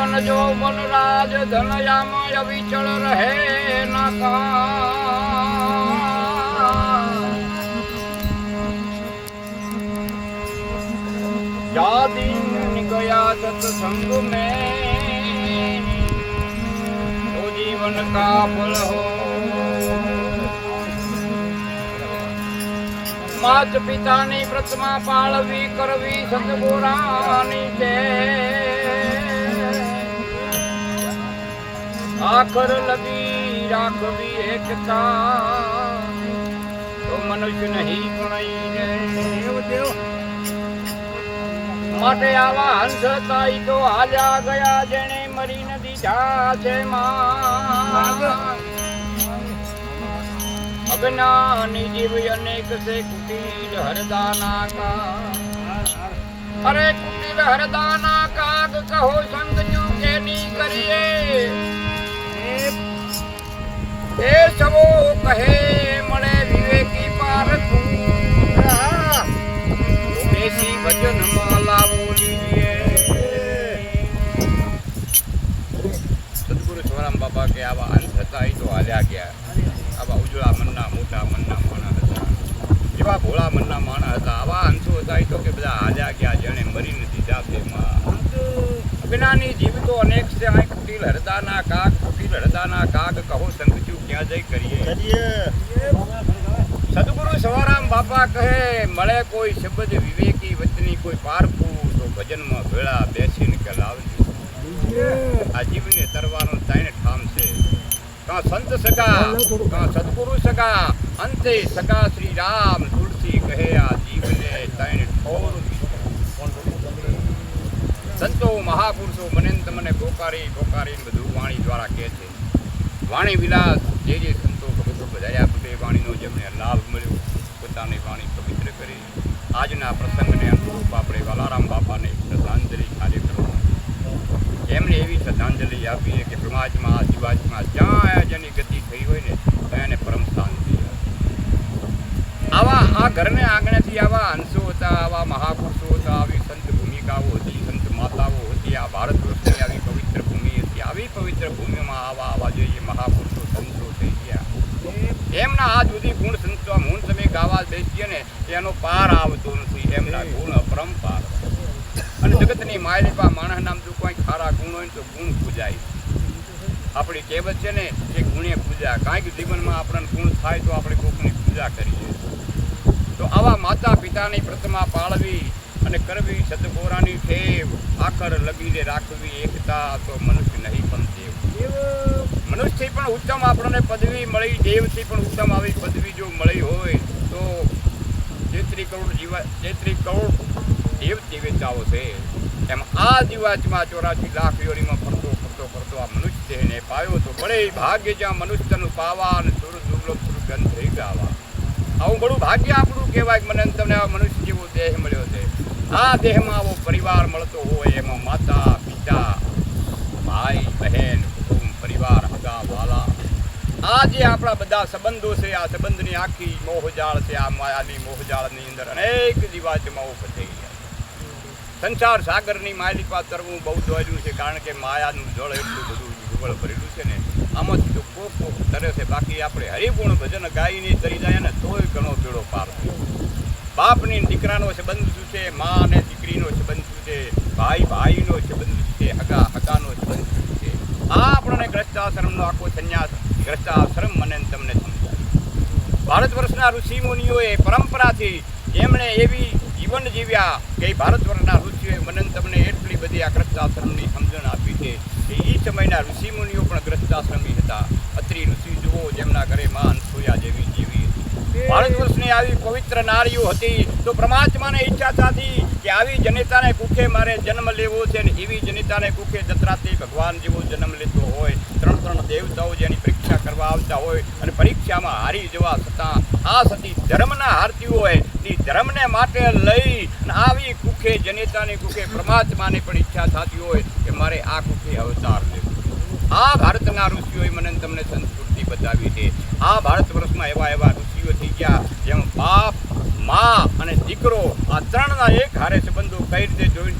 જીવન જો વનરાજ ધનયામ અવિચળ રહે ના કા दिन गया सत्संग में तो जीवन का फल हो मात પિતાની પ્રતિમા પાળવી કરવી સદગુરાની છે આખર લગી રાખવી એકતા તો મનુષ્ય નહીં ગણાય માટે આવા હંસ તાઈ તો હાલ્યા ગયા જેને મરી ન દીધા છે અજ્ઞાની જીવ અનેક સે કુટિલ હરદાના કા અરે કુટિલ હરદાના કાગ કહો સંગ જો કે ની કરીએ એ સવો કહે મળે વિવેકી પારખું દેશી ભજન માલા બોલીએ સદગુરુ સ્વરામ બાબા કે આવા અંત હતા એ તો હાલ્યા ગયા આવા ઉજળા મનના મોટા મનના માણસ હતા એવા ભોળા મનના માણસ હતા આવા અંશો હતા એ તો કે બધા હાલ્યા ગયા જેને મરી નથી જાતે અજ્ઞાની જીવ તો અનેક છે આ કુટિલ હરદાના કાગ કહો સંગચુ ક્યાં જઈ કરીએ સદગુરુ સવારામ બાપા કહે મળે કોઈ શબ્દ વિવેકી વચની કોઈ પારખું તો ભજનમાં ભેળા બેસીને કે લાવજો આ જીવને તરવાનો તાઈને ઠામ છે કાં સંત સગા કાં સદગુરુ સગા અંતે સગા શ્રી રામ તુલસી કહે આ જીવને તાઈને ઠોર સંતો મહાપુરુષો મને તમને પોકારી બધું વાણી દ્વારા કહે છે વાણી વિલાસ જે સંતો ભગતો બધાયા પૂટે વાણીનો જેમને લાભ મળ્યો પોતાની વાણી પવિત્ર કરી આજના પ્રસંગને અનુરૂપ આપણે વાલારામ બાપાને શ્રદ્ધાંજલિ કાર્યક્રમ એમને એવી શ્રદ્ધાંજલિ આપીએ કે પ્રમાજમાં જીવાજમાં જ્યાં જેની ગતિ થઈ હોય ને ત્યાં એને પરમ શાંતિ આવા આ ઘરને આંગણેથી આવા અંશો હતા આવા મહાપુરુષો હતા આવી સંત ભૂમિકાઓ હતી સંત માતાઓ હતી આ ભારત વર્ષની આવી પવિત્ર ભૂમિ હતી આવી પવિત્ર ભૂમિમાં આવા જોઈએ મહાપુરુષો સંતો થઈ ગયા એમના આ જુદી ગુણ સંતો હું તમે ગાવા બેસીએ ને એનો પાર આવતો નથી એમના ગુણ અપરંપાર અને જગતની માયલીપા માણસ નામ જો કોઈ ખારા ગુણ હોય તો ગુણ પૂજાય આપણી કહેવત છે ને એ ગુણે પૂજા કાંઈક જીવનમાં આપણને ગુણ થાય તો આપણે કોકની પૂજા કરીએ તો આવા માતા પિતાની પ્રતિમા પાળવી અને કરવી સદગોરાની ઠેવ આખર લગીને રાખવી એકતા તો મનુષ્ય નહીં પણ દેવ મનુષ્યથી પણ ઉત્તમ આપણને પદવી મળી દેવથી પણ ઉત્તમ આવી પદવી જો મળી હોય તો 33 કરોડ દેવ દેવતાઓ છે એમ આ જીવાતમાં 84 લાખ યોનીમાં ફરતો આ મનુષ્ય દેહને પાયો તો બળે ભાગ્ય જ્યાં મનુષ્યનું પાવા અને દુર્લભ સુગંધ થઈ ગાવા આવું બડું ભાગ્ય આપણું કહેવાય મને તમને આ મનુષ્ય જેવો દેહ મળ્યો છે આ દેહમાં આવો પરિવાર મળતો હોય એમાં માતા પિતા ભાઈ બહેન કુટુંબ પરિવાર હગા વાલા આ જે આપણા બધા સંબંધો છે આ સંબંધની આખી મોહજાળ છે આ માયાની મોહજાળની અંદર અનેક જીવાતમાં ફસાઈ ગયા સંસાર સાગરની માલિપા તરવું બહુ દોર્યું છે કારણ કે માયાનું જળ એટલું બધું જુગળ ભરેલું છે ને આમાંથી તો કોક તરે છે બાકી આપણે હરિપૂર્ણ ભજન ગાઈને તરી જાય ને તોય ઘણો બેડો પાર બાપની દીકરાનો સંબંધ શું છે મા અને દીકરીનો સંબંધ શું છે ભાઈનો સંબંધ શું છે હગાનો સંબંધ શું છે આ આપણને ગ્રસ્તાશ્રમનો આખો સંન્યાસ ગ્રસ્તાશ્રમ મને તમને સમજાય ભારત વર્ષના ઋષિ મુનિઓએ પરંપરાથી એમણે એવી જીવન જીવ્યા કે ભારત વર્ષના ઋષિઓએ મને તમને એટલી બધી આ ગ્રસ્તાશ્રમની સમજણ આપી છે કે એ સમયના ઋષિ મુનિઓ પણ ગ્રસ્તાશ્રમી હતા અત્રી ઋષિ જુઓ જેમના ઘરે માં અનસૂયા જેવી જીવી ભારત વર્ષની આવી પવિત્ર નારીઓ હતી તો પરમાત્માને ઈચ્છા થતી કે આવી જનેતાને કુખે મારે જન્મ લેવો છે ને એવી જનેતાને કુખે દત્તાત્રેય ભગવાન જેવો જન્મ લેતો હોય 3 દેવતાઓ જેની પરીક્ષા કરવા આવતા હોય અને પરીક્ષામાં હારી જવા છતાં આ સતી ધર્મના હારતી હોય એ ધર્મને માટે લઈ અને આવી કુખે જનેતાની કુખે પરમાત્માને પણ ઈચ્છા થતી હોય કે મારે આ કુખે અવતાર લેવો આ ભારતના ઋષિઓએ મને તમને સંસ્કૃતિ બતાવી છે આ ભારત વર્ષમાં એવા ઋષિઓ થઈ ગયા જેમ બાપ મા અને દીકરો આ ત્રણના એક હારે સંબંધો કઈ રીતે જોઈ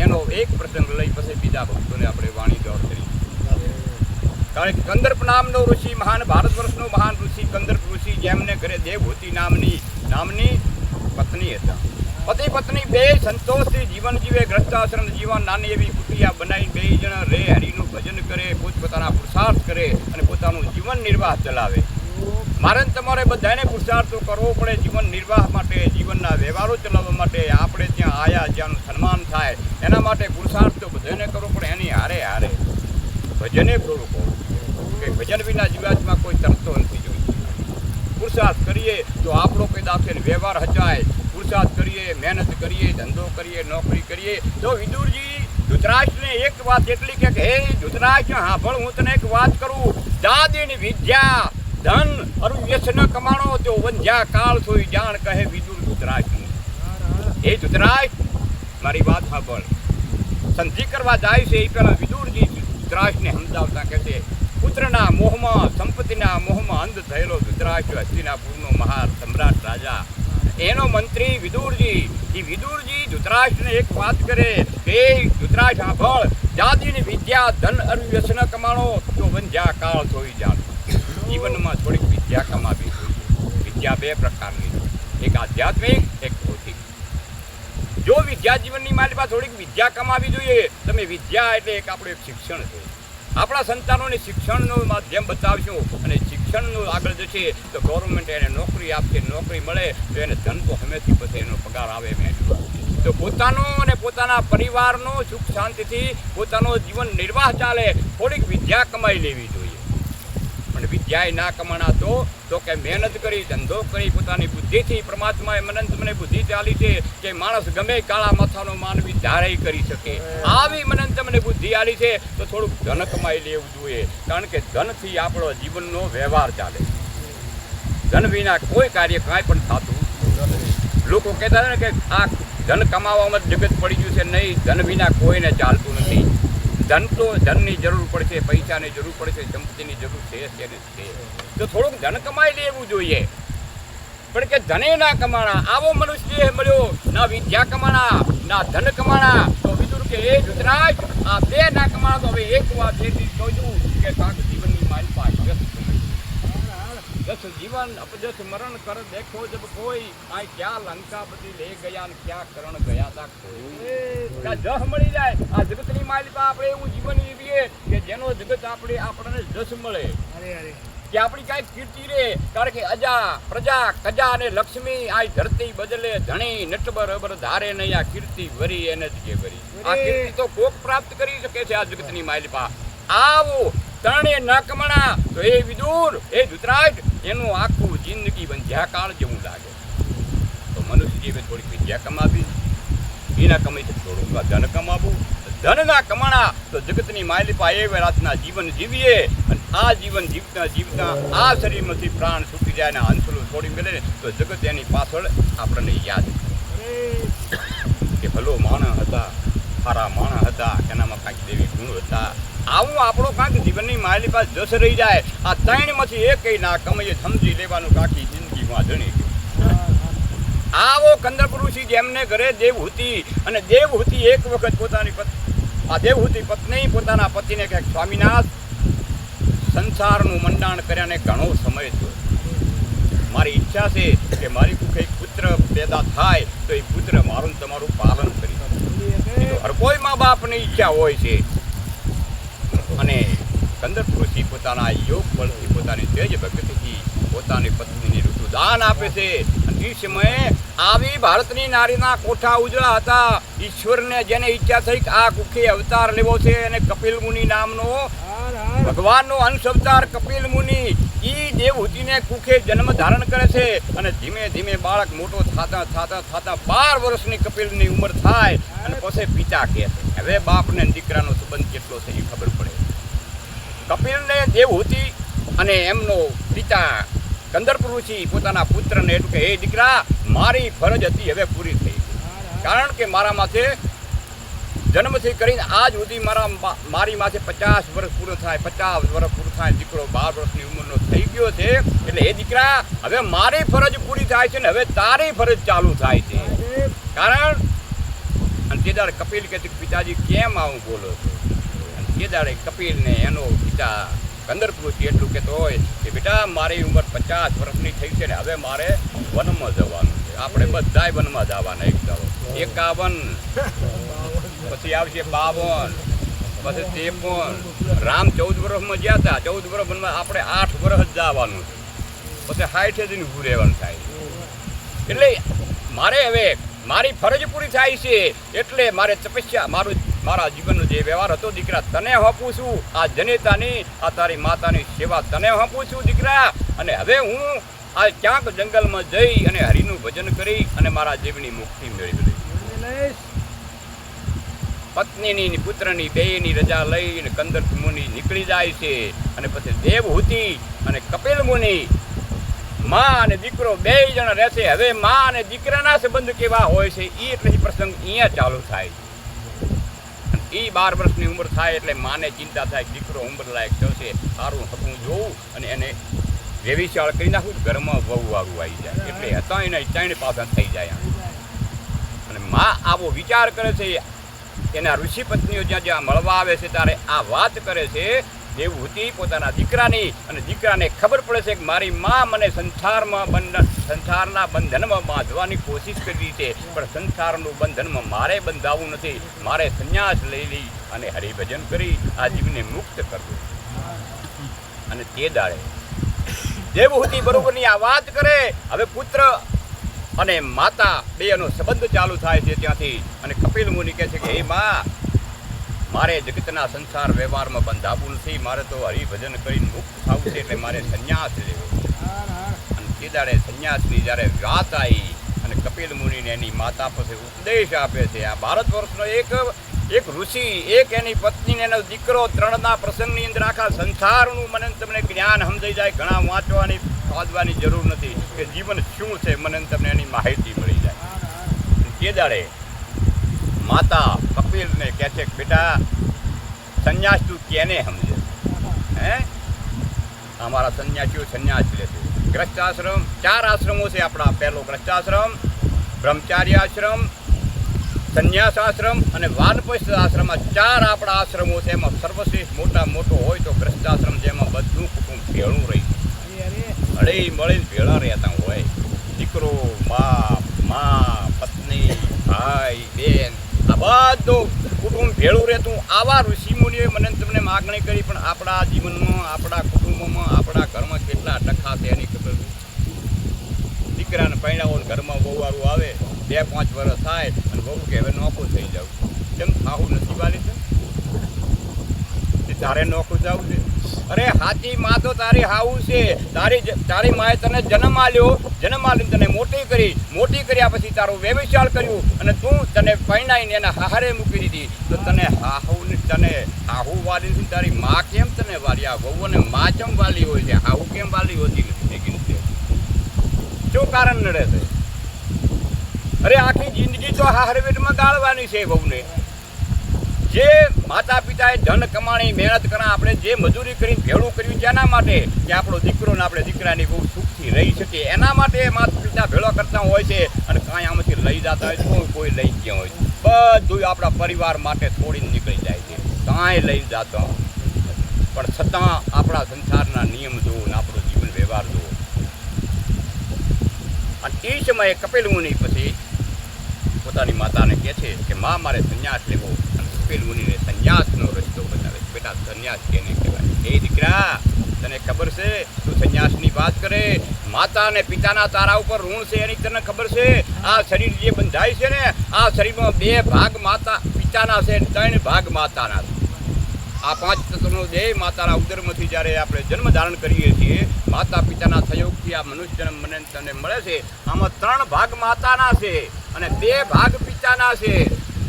એનો એક પ્રસંગ લઈ પછી બીજા ભક્તોને આપણે વાણી દોર કરી. કારણ કે કંદર્પ નામનો ઋષિ મહાન ભારત વર્ષનો મહાન ઋષિ કંદર્પ ઋષિ જેમને ઘરે દેવહૂતિ નામની પત્ની હતા. પતિ પત્ની બે સંતોષથી જીવન જીવે, ગ્રસ્તાશ્રમ જીવન, નાની એવી કુટિયા બનાવી બે જણા રે હરિનું ભજન કરે, પોતપોતાના પુરુષાર્થ કરે અને પોતાનું જીવન નિર્વાહ ચલાવે. મારે તમારે બધાને પુરુષાર્થ તો કરવો પડે જીવન નિર્વાહ માટે, જીવનના વ્યવહારો ચલાવવા માટે. આપણે ત્યાં આયા જ્યાંનું સન્માન થાય એના માટે પુરુષાર્થ તો બધાને કરવો પડે. એની હારે હારે ભજને કરવું પડે કે ભજન વિના જીવાતમાં કોઈ તરતો નથી જોઈ. પુરુષાર્થ કરીએ તો આપણો કોઈ દાખલ વ્યવહાર હચાય. પુરુષાર્થ કરીએ, મહેનત કરીએ, ધંધો કરીએ, નોકરી કરીએ. તો વિદુરજી ધૃતરાષ્ટ્રને એક વાત એટલી કે હે ધૃતરાષ્ટ્ર હાંભળ, હું તને એક વાત કરું. જાદિન વિદ્યા ધન અરુ યશ ન કમાણો તો વંધ્યા કાળ સોઈ જાણ, કહે વિદુર ધૃતરાષ્ટ્રને. હે ધૃતરાષ્ટ્ર મારી વાત સાંભળ. સંધિ કરવા જાય છે એ પહેલા વિદુરજી ધૃતરાષ્ટ્રને સમજાવતા કહે છે, પુત્રના મોહમાં, સંપત્તિના મોહમાં અંધ થયેલો ધૃતરાષ્ટ્ર હસ્તિનાપુરનો મહાન સમ્રાટ રાજા, એનો મંત્રી વિદુરજી. એ વિદુરજી ધૃતરાષ્ટ્રને એક વાત કરે કે ધૃતરાષ્ટ્ર સાંભળ, જાદિની વિદ્યા ધન અરુ યશ ન કમાણો તો વંધ્યા કાળ સોઈ જાણ. જીવનમાં થોડીક વિદ્યા કમાવી જોઈએ. વિદ્યા બે પ્રકારની, એક આધ્યાત્મિક, એક ભૌતિક. જો વિદ્યા જીવનની માલિકા થોડીક વિદ્યા કમાવી જોઈએ. તમે વિદ્યા એટલે એક આપણું એક શિક્ષણ છે. આપણા સંતાનોને શિક્ષણનું માધ્યમ બતાવશું અને શિક્ષણનું આગળ જશે તો ગવર્મેન્ટ એને નોકરી આપશે. નોકરી મળે તો એને ધન તો હંમેથી પછી એનો પગાર આવે એમ. તો પોતાનો અને પોતાના પરિવારનો સુખ શાંતિથી પોતાનો જીવન નિર્વાહ ચાલે થોડીક વિદ્યા કમાઈ લેવી જોઈએ. પણ વિદ્યાએ ના કમાણા તો કે મહેનત કરી, ધંધો કરી, પોતાની બુદ્ધિથી પરમાત્માએ મને બુદ્ધિ ચાલી છે કે માણસ ગમે કાળા માથાનો માનવી ધારે કરી શકે. આવી મને તમને બુદ્ધિ આલી છે તો થોડુંક ધન કમાઈ લેવું જોઈએ. કારણ કે ધનથી આપણો જીવનનો વ્યવહાર ચાલે. ધન વિના કોઈ કાર્ય કાંઈ પણ થતું. લોકો કહેતા હતા ને કે આ ધન કમાવામાં જગત પડી ગયું છે. નહીં, ધન વિના કોઈને ચાલતું નથી. ધન તો ધનની જરૂર પડશે, પૈસાની જરૂર પડશે, સંપત્તિની જરૂર છે તો થોડુંક ધન કમાઈ લેવું જોઈએ. પણ કે ધને ના કમાણા આવો મનુષ્ય મળ્યો, ના વિદ્યા કમાણા ના ધન કમાણા. તો વિદુર કે એ ધૃતરાષ્ટ્ર આ બે ના કમાણા તો હવે એક વાત એટલી કહું કે કાંક જીવનની મારી પાસે જસ જીવન અપજસ મરણ કર દેખો જબ કોઈ, આ ક્યાં લંકા બધી લે ગયા ને ક્યાં કરણ ગયા તા કોઈ. જસ મળી જાય આ જગતની માલિકા. આપણે એવું જીવન જીવીએ કે જેનો જગત આપણને જસ મળે કે આપણી કાંઈક કીર્તિ રે. કારણ કે અજા પ્રજા કજા અને લક્ષ્મી આ ધરતી બદલે ધણી નટબર અબર ધારે નહીં. આ કીર્તિ વરી એને જ કે વરી. આ કીર્તિ તો કોક પ્રાપ્ત કરી શકે છે આ જગતની માલિકા. આવો ત્રણે ન કમણા તો એ વિદુર એ ધૃતરાષ્ટ્ર એનું આખું જિંદગી બંધ્યા કાળ જેવું લાગે. તો મનુષ્ય જીવે થોડીક વિદ્યા કમાવી, એના કમાઈ થોડુંક ધન કમાવવું. ધન ના કમાણા તો જગતની માલિકા એ રાતના જીવન જીવીએ અને આ જીવન જીવતા જીવતા આ શરીરમાંથી પ્રાણ છૂટી જાય ને અંશલું છોડી મેળે તો જગત એની પાછળ આપણને યાદ કે ભલો માણસ હતા, સારા માણસ હતા, એનામાં કાંઈક દેવી ગુણ હતા. આવું આપણો કાંઈક જીવનની માલી પાસે જસ રહી જાય. આ ત્રણમાંથી એક ના કમાઈએ સમજી લેવાનું આખી જિંદગી વાંધણી. આવો કંદર્પ ઋષિ જેમને ઘરે દેવહૂતિ અને દેવહૂતિ એક વખત પોતાની દેવહૂતિ પત્ની પોતાના પતિને કહે સ્વામીનાથ સંસારનું મંડાણ કર્યાને ઘણો સમય થયો. મારી ઈચ્છા છે કે મારી કુખે એક પુત્ર પેદા થાય તો એ પુત્ર મારું તમારું પાલન કરી. હર કોઈ મા બાપની ઈચ્છા હોય છે. અને કંદર્પ ઋષિ પોતાના યોગ બળથી પોતાની તેજ ભક્તિથી પોતાની પત્નીને ઋતુદાન આપે છે. અને એ સમયે આવી ભારતની નારીના કોઠા ઉજળા હતા. ઈશ્વરને જેને ઈચ્છા થઈ કે આ કુખે અવતાર લેવો છે અને કપિલ મુનિ નામનો ભગવાનનો અંશ અવતાર કપિલ મુનિ ઈ દેવહૂતિને કુખે જન્મ ધારણ કરે છે. અને ધીમે ધીમે બાળક મોટો થતા 12 વર્ષની કપિલની ઉંમર થાય અને પછી પિતા કહે છે. હવે બાપને દીકરાનો સંબંધ કેટલો છે એ ખબર પડે. કપિલને દેવહૂતિ અને એમનો પિતા કંદર્પ ઋષિ પોતાના પુત્રને એટલું કે હે દીકરા મારી ફરજ હતી હવે પૂરી થઈ. કારણ કે મારા માથે જન્મથી કરીને આજ સુધી મારી માથે 50 વર્ષ પૂરું થાય, 50 વર્ષ પૂરું થાય, દીકરો 12 વર્ષની ઉંમરનો થઈ ગયો છે. એટલે એ દીકરા હવે મારી ફરજ પૂરી થાય છે ને હવે તારી ફરજ ચાલુ થાય છે. કારણ અને તે દાડે કપિલ કહે છે પિતાજી કેમ આવું બોલો છો? અને તે દાડે કપિલને એનો પિતા કંદરપુરુષ એટલું કહેતો હોય કે બેટા મારી ઉંમર 50 વર્ષની થઈ છે ને હવે મારે વનમાં જવાનું છે. આપણે બધાય વનમાં જવાના. એક દાડો 51, પછી આવશે 52, પછી 53. રામ 14 વર્ષમાં ગયા હતા. 14 વર્ષ વનમાં આપણે 8 વર્ષ જ જવાનું છે. પછી 60 જ ઊભું રહેવાનું થાય. એટલે મારે હવે મારી ફરજ પૂરી થાય છે. એટલે મારે તપસ્યા મારા જીવનનો જે વ્યવહાર હતો દીકરા તને હોપું છું. આ જનેતાની આ તારી માતાની સેવા તને હોપું છું દીકરા. અને હવે હું આ ક્યાંક જંગલમાં જઈ અને હરિનું ભજન કરી અને મારા જીવની મુક્તિ મેળવી લઈશ. પત્નીની પુત્રની બેયની રજા લઈને કંદર્પ મુનિ નીકળી જાય છે. અને પછી દેવહૂતિ અને કપિલ મુનિ માં અને દીકરો 2 જણ રહેશે. હવે માં અને દીકરાના સંબંધ કેવા હોય છે એ એટલે પ્રસંગ અહીંયા ચાલુ થાય છે. એ 12 વર્ષની ઉંમર થાય એટલે માને ચિંતા થાય દીકરો ઉંમર લાયક થશે, સારું હકું જોવું અને એને વેવિશાળ કરી નાખું, ઘરમાં વહુ વાળું આવી જાય. એટલે હતા એને 3 પાસા થઈ જાય. અને માં આવો વિચાર કરે છે. એના ઋષિ પત્નીઓ જ્યાં મળવા આવે છે ત્યારે આ વાત કરે છે દેવહૂતિ પોતાના દીકરાની. અને દીકરાને ખબર પડે છે કે મારી માં મને સંસારના બંધનમાં બાંધવાની કોશિશ કરી છે, પણ સંસારનું બંધનમાં મારે બંધાવવું નથી. મારે સંન્યાસ લઈ અને હરિભજન કરી આ જીવને મુક્ત કરવું. અને તે દાડે દેવહૂતિ બરોબરની આ વાત કરે. હવે પુત્ર અને માતા બેનો સંબંધ ચાલુ થાય છે ત્યાંથી. અને કપિલ મુનિ કહે છે કે હે માં મારે જગતના સંસાર વ્યવહારમાં બંધાવવું નથી, મારે તો હરિભજન કરીને મુક્ત થવું છે. એટલે મારે સંન્યાસ લેવો. અને તે દાડે સંન્યાસની જ્યારે વાત આવી અને કપિલ મુનિને એની માતા પાસે ઉપદેશ આપે છે. આ ભારત વર્ષનો એક ઋષિ, એક એની પત્નીને એનો દીકરો, 3ના પ્રસંગની અંદર આખા સંસારનું મને તમને જ્ઞાન સમજાઈ જાય. ઘણા વાંચવાની વાંચવાની જરૂર નથી કે જીવન શું છે, મને તમને એની માહિતી મળી જાય. તે દાડે માતા કપિલને કહે છે કે બેટા સંન્યાસ તું કેને સમજે? અમારા સંન્યાસીઓ સંન્યાસ લે છે. ગ્રસ્તાશ્રમ 4 આશ્રમો છે આપણા. પહેલો ગ્રસ્તાશ્રમ, બ્રહ્મચાર્ય આશ્રમ, સંન્યાસ આશ્રમ અને વાનપ્રસ્થ આશ્રમ. 4 આપણા આશ્રમો છે. એમાં સર્વશ્રેષ્ઠ મોટો હોય તો ગ્રસ્તાશ્રમ, જેમાં બધું કુટુંબ ભેળું રહી, હળી મળીને ભેળા રહેતા હોય. દીકરો, મા, પત્ની, ભાઈ, બેન, આ બધું કુટુંબ ભેળું રહેતું. આવા ઋષિમુનિઓએ મને તમને માગણી કરી. પણ આપણા જીવનમાં, આપણા કુટુંબમાં, આપણા ઘરમાં કેટલા ટકા છે એની ખબર. દીકરાને પૈણાવો ઘરમાં બહુ વાળું આવે, 2-5 વર્ષ થાય અને બહુ કે હવે નોખું થઈ જાવ. કેમ આવું નથી વાલી છે? તારે નોખું જવું છે? અરે હાચી માં તો તારી હાવું છે. તારી માએ તને જન્મ આલીને તને મોટી કર્યા પછી તારું વ્યવચાર કર્યું અને તું તને પૈણાઈને એના હારે મૂકી દીધી. તો તને હાહુ વાલી નથી, તારી માં કેમ તને વાલી? આ વહુ અને માં કેમ વાલી હોય છે, હાહુ કેમ વાલી હોતી નથી? શું કારણ નડે છે? અરે આખી જિંદગી તો હારવેટમાં ગાળવાની છે વહુને. જે માતા પિતાએ ધન કમાણી મહેનત કરા, આપણે જે મજૂરી કરીને ભેળું કર્યું જેના માટે કે આપણો દીકરો ને આપણે દીકરાની બહુ સુખથી રહી શકીએ, એના માટે માતા પિતા ભેળો કરતા હોય છે. અને કાંઈ આમાંથી લઈ જતા હોય તો કોઈ લઈ ગયા હોય, બધું આપણા પરિવાર માટે છોડીને નીકળી જાય છે. કાંઈ લઈ જતો પણ છતાં આપણા સંસારના નિયમ જુઓ ને આપણો જીવન વ્યવહાર જુઓ. અને એ સમયે કપિલ મુનિ પછી પોતાની માતાને કહે છે કે માં મારે સંન્યાસ લેવો. કપિલ મુનિને સંન્યાસનો રસ્તો બતાવે. બેટા સંન્યાસ કેને કહેવાય? એ દીકરા તને ખબર છે? તું સંન્યાસની વાત કરે. માતા અને પિતાના તારા ઉપર ઋણ છે એની તને ખબર છે? આ શરીર જે બંધાય છે ને, આ શરીરમાં 2 ભાગ માતા પિતાના છે, 3 ભાગ માતાના છે. આ 5 તત્વનો દેહ માતાના ઉદરમાંથી જ્યારે આપણે જન્મ ધારણ કરીએ છીએ, માતા પિતાના સહયોગથી આ મનુષ્ય જન્મ મને તને મળે છે. આમાં 3 ભાગ માતાના છે અને 2 ભાગ પિતાના છે.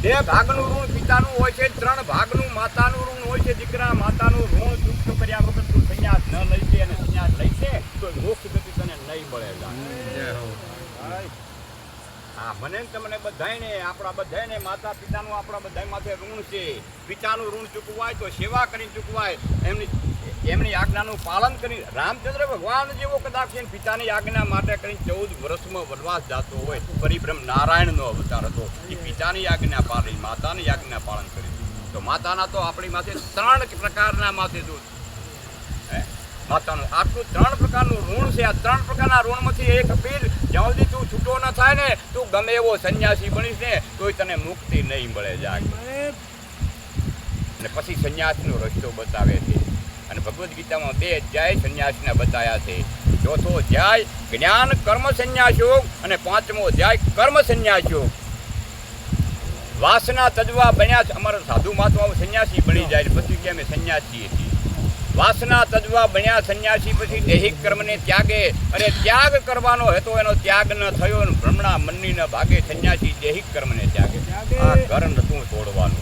2 ભાગનું ઋણ પિતાનું હોય છે, 3 ભાગનું માતાનું ઋણ હોય છે. દીકરા, માતાનું ઋણ ચૂકતો કર્યા વગર તું સંન્યાસ ન લઈ છે અને સંન્યાસ લઈ છે તો મોક્ષ ગતિ તને નહીં મળે. હા, મને ને તમને બધાયને આપણા બધાયને માતા પિતાનું આપણા બધા માથે ઋણ છે. પિતાનું ઋણ ચૂકવાય તો સેવા કરીને ચૂકવાય. એમની આજ્ઞાનું પાલન કરી રામચંદ્ર ભગવાન જેવો કદાચ પિતાની આજ્ઞા માટે કરીને 14 વર્ષમાં વનવાસ જતો હોય, પરિબ્રહ્મ નારાયણનો અવતાર હતો. એ પિતાની આજ્ઞા પાળી, માતાની આજ્ઞા પાલન કરી. તો માતાના તો આપણી માથે 3 પ્રકારના માથે દૂધ માતાનું આટલું 3 પ્રકારનું ઋણ છે. આ 3 પ્રકારના ઋણમાંથી એક પીર જ્યાં સુધી તું છૂટો ન થાય ને, તું ગમે એવો સંન્યાસી બનીશ ને તોય તને મુક્તિ નહીં મળે. જાય અને પછી સંન્યાસનો રસ્તો બતાવે છે. અને ભગવદ્ ગીતામાં 2 અધ્યાય સંન્યાસના બતાવ્યા છે. 4થો અધ્યાય જ્ઞાન કર્મ સંન્યાસ યોગ અને 5મો અધ્યાય કર્મ સંન્યાસ યોગ. વાસના તજવા બન્યા છે. અમારા સાધુ મહાત્માઓ સંન્યાસી બની જાય પછી કે અમે સંન્યાસી છીએ. વાસના તજવા બન્યા સંન્યાસી પછી દૈહિક કર્મને ત્યાગે. અરે ત્યાગ કરવાનો હતો, એનો ત્યાગ ન થયો. ભ્રમણા મનની ન ભાગે સંન્યાસી દૈહિક કર્મને ત્યાગે. આ ઘર નતું તોડવાનું,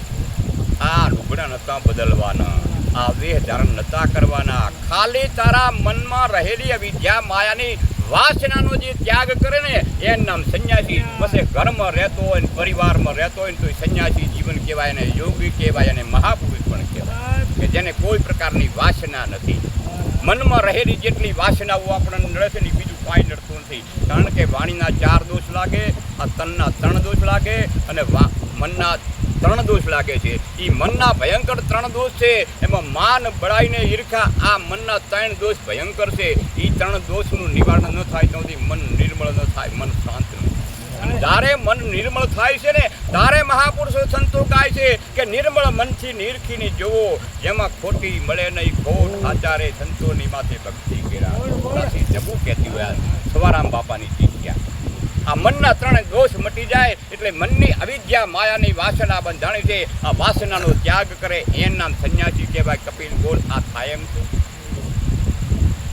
આ લુગડા નતા બદલવાના, આ વેહ ધારણ નતા કરવાના. ખાલી તારા મનમાં રહેલી અવિદ્યા માયાની વાસનાનો જે ત્યાગ કરે ને એનું નામ સંન્યાસી. પછી ઘરમાં રહેતો હોય ને પરિવારમાં રહેતો હોય ને તો સંન્યાસી જીવન કહેવાય, ને યોગી કહેવાય, અને મહાપુરુષ પણ કહેવાય કે જેને કોઈ પ્રકારની વાસના નથી. મનમાં રહેલી જેટલી વાસનાઓ આપણને નડે છે ને બીજું કાંઈ નડતું નથી. કારણ કે વાણીના 4 દોષ લાગે, આ તનના 3 દોષ લાગે, અને મનના 3 દોષ લાગે છે. એ મનના ભયંકર 3 દોષ છે. એમાં માન, બળાઈને ઈર્ખા, આ મનના 3 દોષ ભયંકર છે. એ 3 દોષનું નિવારણ ન થાય તો મન નિર્મળ ન થાય, મન શાંત ન થાય. અને જ્યારે મન નિર્મળ થાય છે ને ત્યારે મહાપુરુષો સંતો ગાય છે કે નિર્મળ મનથી નિરખીને જોવો, જેમાં ખોટી મળે નહીં ખોટ, આચારે સંતોની માથે ભક્તિ કર્યા. જબુ કહેતી હોય સવારામ બાપાની શીખ્યા. આ મનના 3 દોષ મટી જાય એટલે મનની અવિદ્યા માયાની વાસના બંધાણી છે. આ વાસનાનો ત્યાગ કરે એનું નામ સંન્યાસી કહેવાય. કપિલ ગોળ આ થાય એમ છે.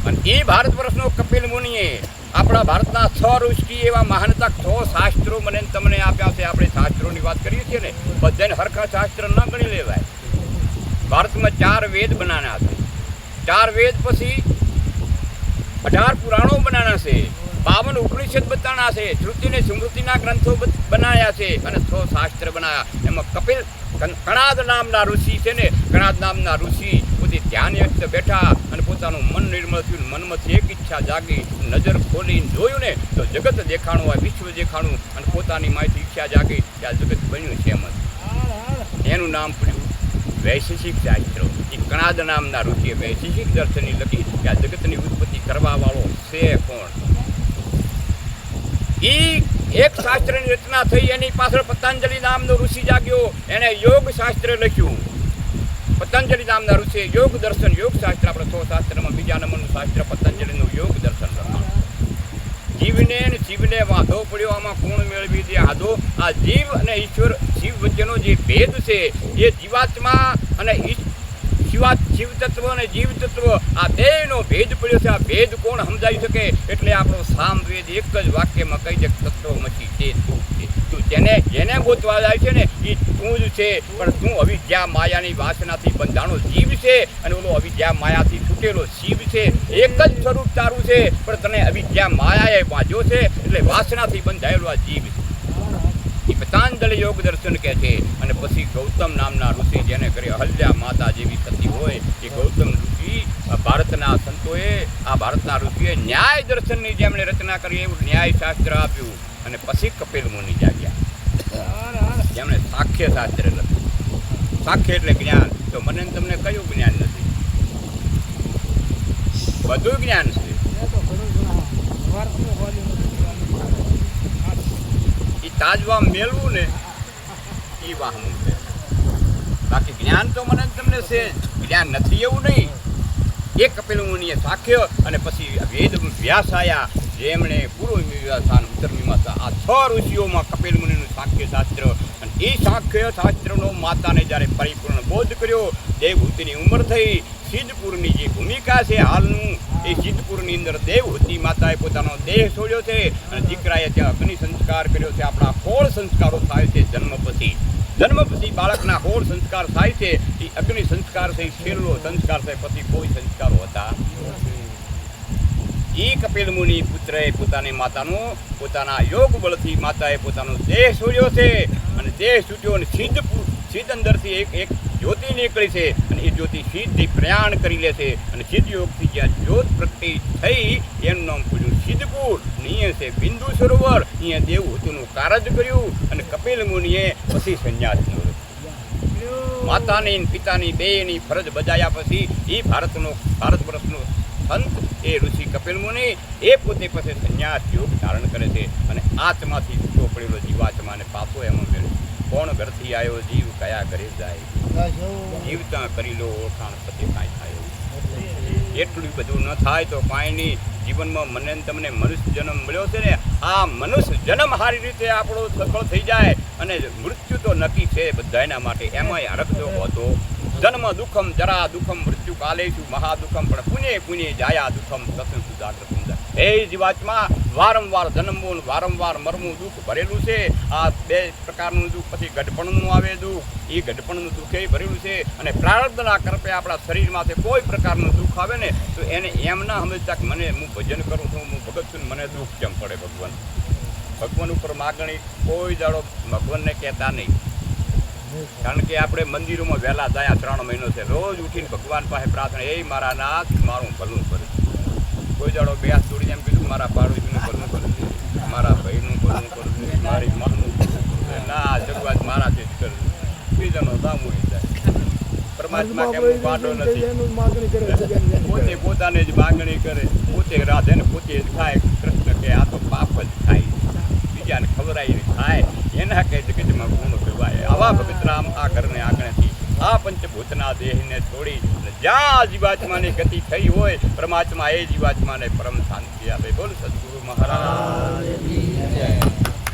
અને એ ભારત વર્ષનો કપિલ મુનિએ આપણા ભારતના 6 ઋષિ એવા મહાનતા 6 શાસ્ત્રો મને તમને આપ્યા છે. આપણે શાસ્ત્રોની વાત કરીએ છીએ ને, બધાને હરખા શાસ્ત્ર ન ગણી લેવાય. ભારતમાં 4 વેદ બનાવ્યા છે. 4 વેદ પછી 18 પુરાણો બનાવ્યા છે, 52 ઉપનિષદ બતાવ્યા છે, શ્રુતિ ને સ્મૃતિના ગ્રંથો બનાવ્યા છે, અને 6 શાસ્ત્ર બનાવ્યા. એમાં કપિલ કણાદ નામના ઋષિ છે ને, કણાદ નામના ઋષિ પોતે ધ્યાન વ્યક્ત બેઠા અને પોતાનું મન નિર્મળ થયું. મનમાંથી એક ઈચ્છા જાગી, નજર ખોલીને જોયું ને તો જગત દેખાણું હોય, વિશ્વ દેખાણું, અને પોતાની માહિતી ઈચ્છા જાગી કે આ જગત બન્યું છે એમ જ. એનું નામ પડ્યું વૈશેષિક શાસ્ત્ર. એ કણાદ નામના ઋષિએ વૈશેષિક દર્શનની લખી કે આ જગતની ઉત્પત્તિ કરવા વાળો છે કોણ. એ એક શાસ્ત્રની રચના થઈ, એની પાછળ પતંજલિ નામનો ઋષિ જાગ્યો, એને યોગ શાસ્ત્ર લખ્યું. પતંજલિ નામના ઋષિએ યોગ દર્શન, યોગ શાસ્ત્ર. આપણે 6 શાસ્ત્રમાં બીજા નંબરનું શાસ્ત્ર પતંજલિનું યોગ દર્શન લખાણ. જીવને ને શિવને વાંધો પડ્યો, આમાં કોણ મેળવી દે આધો. આ જીવ અને ઈશ્વર, શિવ વચ્ચેનો જે ભેદ છે એ જીવાત્મા અને શિવ તત્વ અને જીવ તત્વ, આ બેનો ભેદ પડ્યો છે. આ ભેદ કોણ સમજાવી શકે? એટલે આપણો સામવેદ એક જ વાક્યમાં કહી દે, તત્વમસી તે તું છે. તું જેને ગોતવા જાય છે ને એ તું જ છે. પણ તું અવિદ્યા માયાની વાસનાથી બંધાણો જીવ છે, અને ઓલો અવિદ્યા માયાથી છૂટેલો શિવ છે. એક જ સ્વરૂપ તારું છે, પણ તને અવિદ્યા માયાએ બાંધ્યો છે, એટલે વાસનાથી બંધાયેલો આ જીવ છે. એ પતંજલિ યોગ દર્શન કહે છે. અને પછી ગૌતમ નામના ઋષિ, જેને ઘરે અહલ્યા માતા જેવી થતી હોય, એ ગૌતમ ઋષિ ભારતના સંતોએ, આ ભારતના ઋષિએ ન્યાય દર્શનની જેમણે રચના કરી એવું ન્યાય શાસ્ત્ર આપ્યું. અને પછી કપિલ મુનિ જાગ્યા, જેમણે સાખ્ય શાસ્ત્ર લખ્યું. સાખ્ય એટલે જ્ઞાન. તો મને તમને કયું જ્ઞાન નથી? બધું જ્ઞાન છે. એ તાજવા મેળવું ને એ વાહનું છે. બાકી જ્ઞાન તો મને તમને છે, જ્ઞાન નથી એવું નહીં. એ કપિલ મુનિએ સાખ્ય, અને પછી વેદ વ્યાસ આયા, જેમણે પૂર્વ મીમાંસા, ઉત્તર મીમાંસા, આ 6 ઋષિઓમાં કપિલ મુનિનું સાખ્ય શાસ્ત્ર. અને એ સાખ્ય શાસ્ત્રનો માતાને જ્યારે પરિપૂર્ણ બોધ કર્યો, દેવહૂતિની ઉંમર થઈ, સિદ્ધપુરની જે ભૂમિકા છે હાલનું, એ સિદ્ધપુરની અંદર દેવહૂતિ માતાએ પોતાનો દેહ છોડ્યો છે, અને દીકરાએ ત્યાં અગ્નિ સંસ્કાર કર્યો છે. આપણા 16 સંસ્કારો થાય છે જન્મ પછી બાળકના 16 સંસ્કાર થાય છે. એ અગ્નિ સંસ્કાર છે, છેલ્લો સંસ્કાર છે. પછી કોઈ સંસ્કારો હતા. એ કપિલ મુનિ પુત્રએ પોતાની માતાનું પોતાના યોગ બળથી માતાએ પોતાનો દેહ છોડ્યો છે અને દેહ છૂટ્યો અને સિદ્ધ અંદરથી એક જ્યોતિ નીકળી છે અને એ જ્યોતિ સિદ્ધથી પ્રયાણ કરી લે છે અને સિદ્ધ યોગથી જ્યાં જ્યોત પ્રગટી થઈ એનું નામ પૂછ્યું સિદ્ધપુર. અહીંયા છે બિંદુ સરોવર, અહીંયા દેવહૂતિનું કારજ કર્યું અને કપિલ મુનિએ પછી સંન્યાસ લીધો. માતાની પિતાની બેની ફરજ બજાવ્યા પછી એ ભારત વર્ષનો સંત એ ઋષિ કપિલ મુનિ એ પોતે પછી સંન્યાસ યોગ ધારણ કરે છે અને આત્માથી છૂટો પડેલો જીવાત્માને પાછો એમાં મેળવે. કોણ ઘરથી આવ્યો જીવ કયા ઘરે જાય, જીવતા કરી લો ઓળખાણ પછી કાંઈ થાય. એટલું બધું ન થાય તો કાંઈ નહીં. જીવનમાં મને તમને મનુષ્ય જન્મ મળ્યો છે ને, આ મનુષ્ય જન્મ સારી રીતે આપણો સફળ થઈ જાય અને મૃત્યુ તો નક્કી છે બધાના માટે. એમાંય હરખજો હોતો જન્મ દુઃખમ જરા દુઃખમ મૃત્યુ કાલેશું મહાદુઃખમ પણ પુણે પુણે જાયા દુઃખમ સત્ય સુધાગ્ર સુંદર. એ જીવાત્મા વારંવાર જન્મવું વારંવાર મરવું દુઃખ ભરેલું છે. આ બે પ્રકારનું દુઃખ. પછી ગઢપણનું આવે દુઃખ, એ ગઢપણનું દુઃખ એ ભરેલું છે. અને પ્રારબ્ધના કરપે આપણા શરીરમાંથી કોઈ પ્રકારનું દુઃખ આવે ને તો એને એમ ના સમજતા કે મને હું ભજન કરું છું, હું ભગત છું, મને દુઃખ કેમ પડે. ભગવાન ઉપર માગણી કોઈ દાડો ભગવાનને કહેતા નહીં. કારણ કે આપણે મંદિરોમાં વહેલા જાય 3 મહિનો છે, રોજ ઉઠીને ભગવાન પાસે પ્રાર્થના, એ મારા નાથ મારું ભલું કરે. કોઈ દાડો બે હાથ જોડીને એમ કીધું મારા પાડોશીનું ભલું કરું છું, મારા ભાઈનું ભલું કરું છું, મારી માનું ભલું કરું છું. ના, જગવાત મારાથી જ કરું. બીજાનો સામું જાય. પરમાત્મા કેમ પાડો નથી, પોતે પોતાને જ માગણી કરે, પોતે રાધે ને પોતે જ ખાય. કૃષ્ણ કે આ તો પાપ જ ખાય, બીજાને ખવડાવીને ખાય, એના કહે જગતમાં ગુણ કહેવાય. આવા પવિત્રામ આ ઘરને આગળથી આ પંચભૂતના દેહને છોડી જ્યાં જીવાત્માની ગતિ થઈ હોય પરમાત્મા એ જીવાત્માને પરમ શાંતિ આપે. બોલ સદગુરુ મહારાજ.